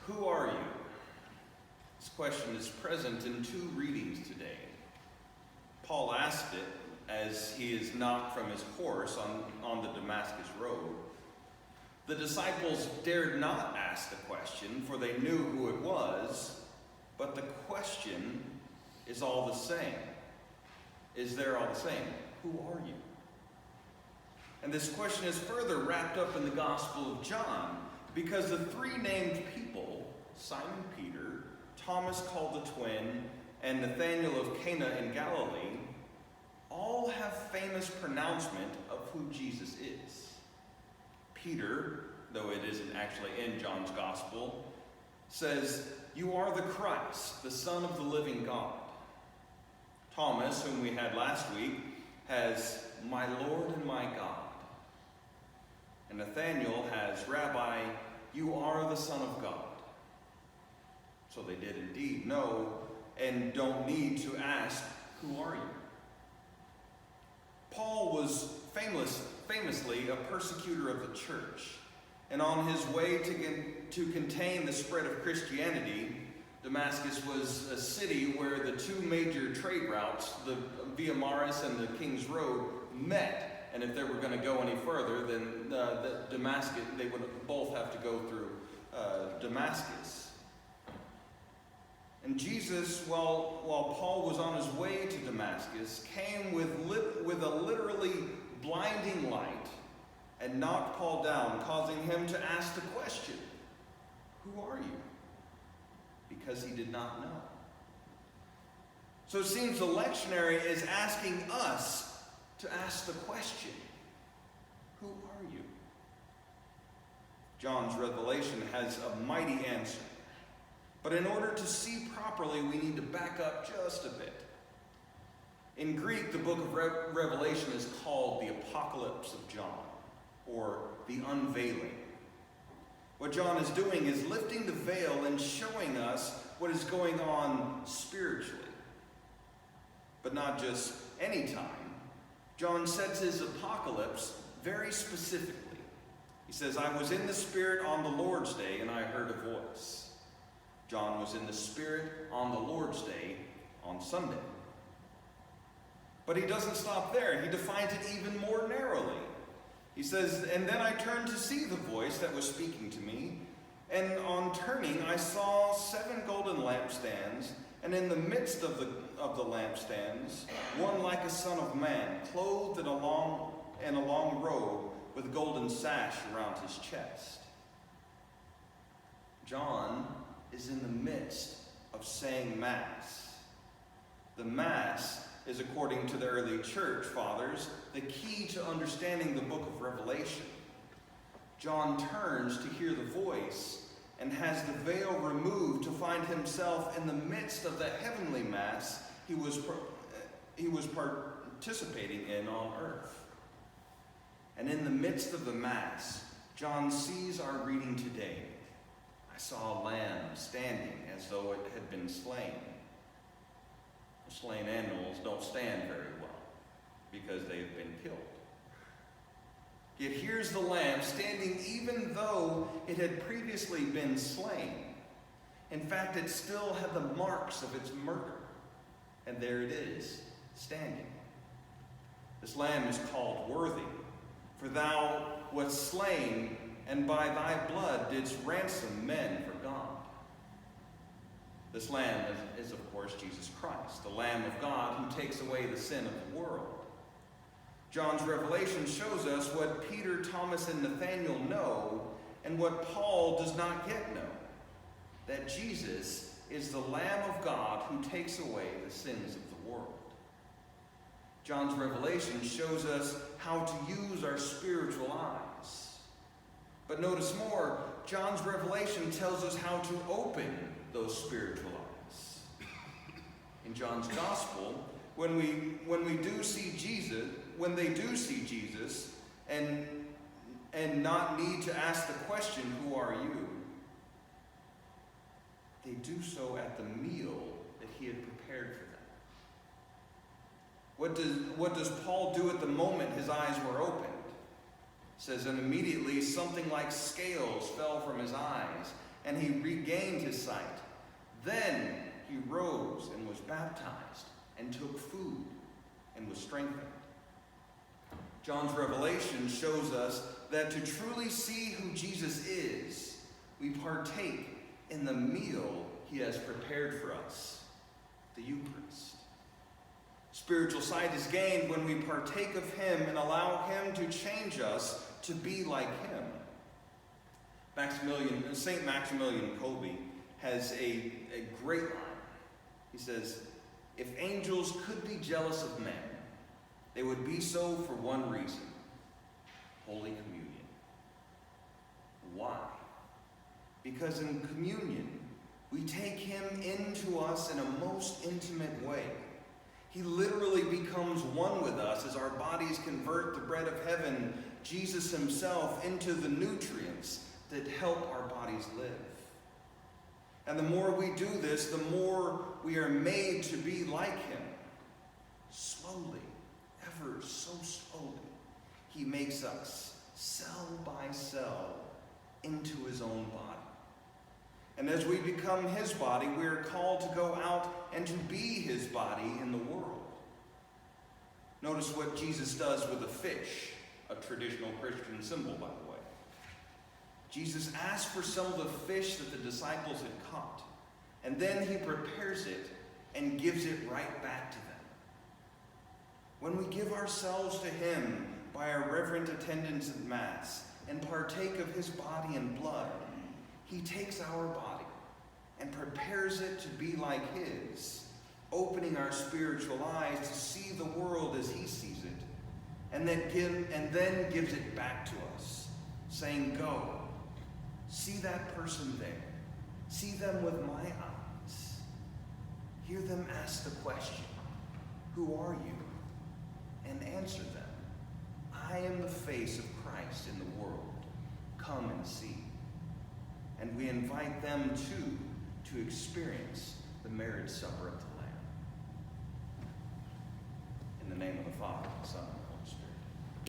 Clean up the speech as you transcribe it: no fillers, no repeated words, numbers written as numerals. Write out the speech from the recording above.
Who are you? This question is present in two readings today. Paul asked it as he is knocked from his horse on the Damascus road. The disciples dared not ask the question, for they knew who it was, but the question is all the same. Is there all the same? Who are you? And this question is further wrapped up in the Gospel of John, because the three named people, Simon Peter, Thomas called the twin, and Nathanael of Cana in Galilee, all have famous pronouncement of who Jesus is. Peter, though it isn't actually in John's Gospel, says, "You are the Christ, the Son of the living God." Thomas, whom we had last week, has, "My Lord and my God." And Nathanael has, "Rabbi, you are the Son of God." So they did indeed know and don't need to ask, "Who are you?" Paul was famously a persecutor of the church, and on his way to contain the spread of Christianity, Damascus was a city where the two major trade routes, the Via Maris and the King's Road, met. And if they were going to go any further, then Damascus, they would both have to go through Damascus. And Jesus, while Paul was on his way to Damascus, came with a literally blinding light and knocked Paul down, causing him to ask the question, "Who are you?" Because he did not know. So it seems the lectionary is asking us to ask the question, who are you? John's revelation has a mighty answer. But in order to see properly, we need to back up just a bit. In Greek, the book of Revelation is called the Apocalypse of John, or the unveiling. What John is doing is lifting the veil and showing us what is going on spiritually. But not just any time. John sets his apocalypse very specifically. He says, "I was in the Spirit on the Lord's day, and I heard a voice." John was in the Spirit on the Lord's day on Sunday. But he doesn't stop there. He defines it even more narrowly. He says, "And then I turned to see the voice that was speaking to me, and on turning I saw 7 golden lampstands, and in the midst of the lampstands, one like a son of man, clothed in a long robe with a golden sash around his chest." John is in the midst of saying Mass. The Mass is, according to the early church fathers, the key to understanding the book of Revelation. John turns to hear the voice and has the veil removed to find himself in the midst of the heavenly Mass he was participating in on earth. And in the midst of the Mass, John sees our reading today. "I saw a lamb standing as though it had been slain." Slain animals don't stand very well because they have been killed. Yet here's the lamb standing even though it had previously been slain. In fact, it still had the marks of its murder. And there it is, standing. This lamb is called worthy, for thou wast slain, and by thy blood didst ransom men for God. This lamb is, of course, Jesus Christ, the Lamb of God who takes away the sin of the world. John's revelation shows us what Peter, Thomas, and Nathanael know, and what Paul does not yet know, that Jesus is the Lamb of God who takes away the sins of the world. John's revelation shows us how to use our spiritual eyes. But notice more, John's revelation tells us how to open those spiritual eyes. In John's Gospel, when they do see Jesus and not need to ask the question, "Who are you?" they do so at the meal that he had prepared for them. What does Paul do at the moment his eyes were opened? It says, "And immediately something like scales fell from his eyes, and he regained his sight. Then he rose and was baptized, and took food, and was strengthened. John's revelation shows us that to truly see who Jesus is, we partake in the meal he has prepared for us, the Eucharist. Spiritual sight is gained when we partake of him and allow him to change us to be like him. St. Maximilian Kolbe has a great line. He says, "If angels could be jealous of men, they would be so for one reason: Holy Communion." Why? Because in communion, we take him into us in a most intimate way. He literally becomes one with us as our bodies convert the bread of heaven, Jesus himself, into the nutrients that help our bodies live. And the more we do this, the more we are made to be like him. Slowly, ever so slowly, he makes us, cell by cell, into his own body. And as we become his body, we are called to go out and to be his body in the world. Notice what Jesus does with a fish, a traditional Christian symbol, by the way. Jesus asks for some of the fish that the disciples had caught, and then he prepares it and gives it right back to them. When we give ourselves to him by our reverent attendance at Mass and partake of his body and blood, he takes our body and prepares it to be like his, opening our spiritual eyes to see the world as he sees it, and then gives it back to us, saying, "Go, see that person there. See them with my eyes. Hear them ask the question, 'Who are you?' and answer them, 'I am the face of Christ in the world. Come and see.' And we invite them, too, to experience the marriage supper of the Lamb." In the name of the Father, the Son,